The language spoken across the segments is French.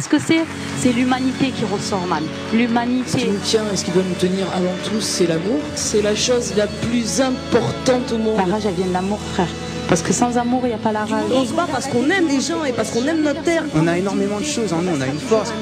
ce que c'est? C'est l'humanité qui ressort, man. L'humanité. Ce qui nous tient et ce qui doit nous tenir avant tout, c'est l'amour. C'est la chose la plus importante au monde. La rage, elle vient de l'amour, frère. Parce que sans amour, il n'y a pas la rage. On se bat parce qu'on aime les gens et parce qu'on aime notre terre. On a énormément de choses en nous, on a une force.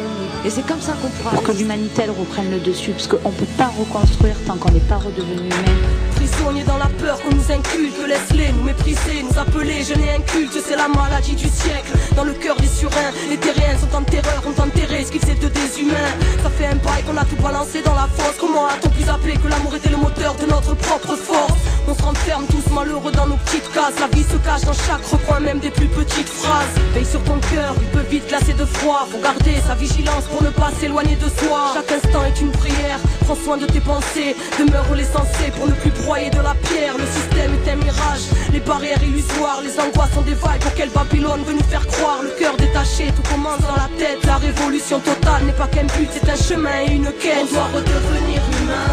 Et c'est comme ça qu'on pourra... Pour que l'humanité, elle reprenne le dessus. Parce qu'on ne peut pas reconstruire tant qu'on n'est pas redevenu humain. Prisonniers dans la peur qu'on nous inculque, laisse-les nous mépriser, nous appeler jeunes et incultes, c'est la maladie du siècle. Dans le cœur des surins, les terriens sont en terreur, ont enterré ce qu'ils faisaient de des humains. Ça fait un bail qu'on a tout balancé dans la fosse. Comment a-t-on pu appeler que l'amour était le moteur de notre propre force? On se renferme tous malheureux dans nos petites cases. La vie se cache dans chaque recoin, même des plus petites phrases. Veille sur ton cœur, il peut vite glacer de froid. Faut garder sa vigilance pour ne pas s'éloigner de soi. Chaque instant est une prière, prends soin de tes pensées. Demeure l'essentiel pour ne plus broyer de la pierre. Le système est un mirage, les barrières illusoires. Les angoisses sont des vagues auxquelles Babylone veut nous faire croire. Le cœur détaché, tout commence dans la tête. La révolution totale n'est pas qu'un but, c'est un chemin et une quête. On doit redevenir humain.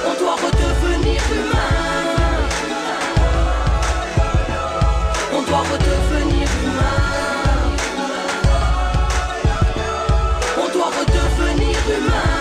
On doit redevenir humain. On doit redevenir humain. On doit redevenir humain.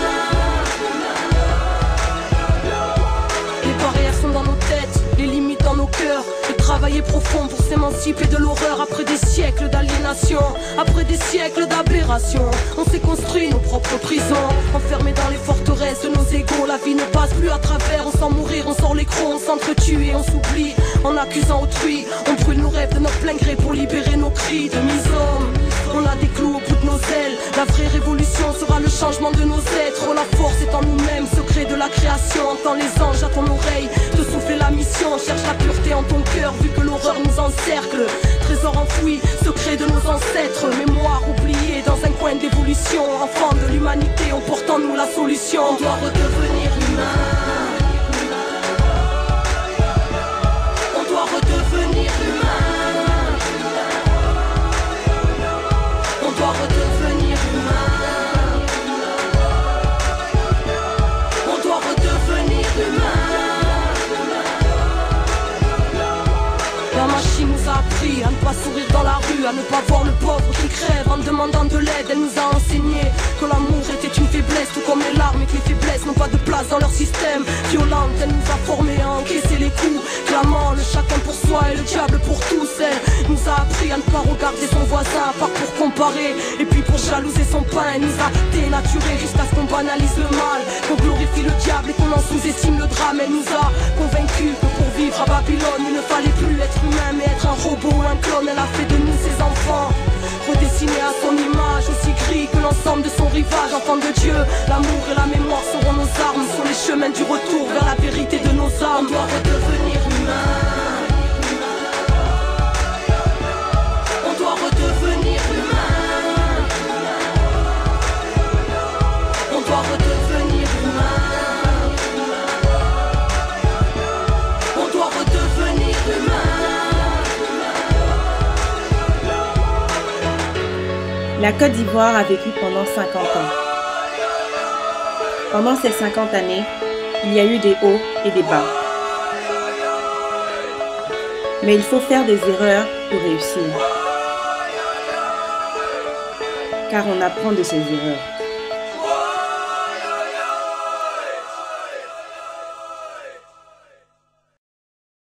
Les barrières sont dans nos têtes, les limites dans nos cœurs. Et travailler profond pour s'émanciper de l'horreur. Après des siècles d'aliénation, après des siècles d'aberration, on s'est construit nos propres prisons, enfermés dans les forteresses de nos égaux. La vie ne passe plus à travers, on sent mourir, on sort les crocs, on s'entretue et on s'oublie en accusant autrui. On brûle nos rêves de notre plein gré pour libérer nos cris de mise-homme. On a des clous au bout de nos ailes. La vraie révolution sera le changement de nos êtres. Oh, la force est en nous-mêmes, secret de la création. Entends les anges à ton oreille te souffler la mission. Cherche la pureté en ton cœur vu que l'horreur nous encercle. Trésor enfoui, secret de nos ancêtres. Mémoire oubliée dans un coin d'évolution. Enfants de l'humanité, on porte en nous la solution. On doit redevenir humain. On doit redevenir humain. On doit redevenir humain. On doit redevenir humain. La machine nous a appris à ne pas sourire dans la rue, à ne pas voir le pauvre qui crève en demandant de l'aide. Elle nous a enseigné que l'amour était une faiblesse, tout comme les larmes et que les faiblesses n'ont pas de place dans leur système. Violente, elle nous a formés à encaisser les coups, clamant le chacun pour soi et le diable pour tous. Elle nous a appris à ne pas regarder son voisin, à part pour comparer, et puis pour jalouser son pain. Elle nous a dénaturés jusqu'à ce qu'on banalise le mal, qu'on glorifie le diable et qu'on en sous-estime le drame. Elle nous a convaincus que pour vivre à Babylone, il ne fallait plus être humain mais être un robot ou un clone. Elle a fait de nous ses enfants, redessinés à son image, aussi gris que l'ensemble de son rivage. Enfants de Dieu, l'amour et la mémoire seront nos armes sur les chemins du retour vers la vérité de nos âmes. On doit redevenir humain. On doit redevenir humain. On doit redevenir humain. On doit redevenir humain. La Côte d'Ivoire a vécu pendant 50 ans. Pendant ces 50 années, il y a eu des hauts et des bas. Mais il faut faire des erreurs pour réussir. Car on apprend de ces erreurs.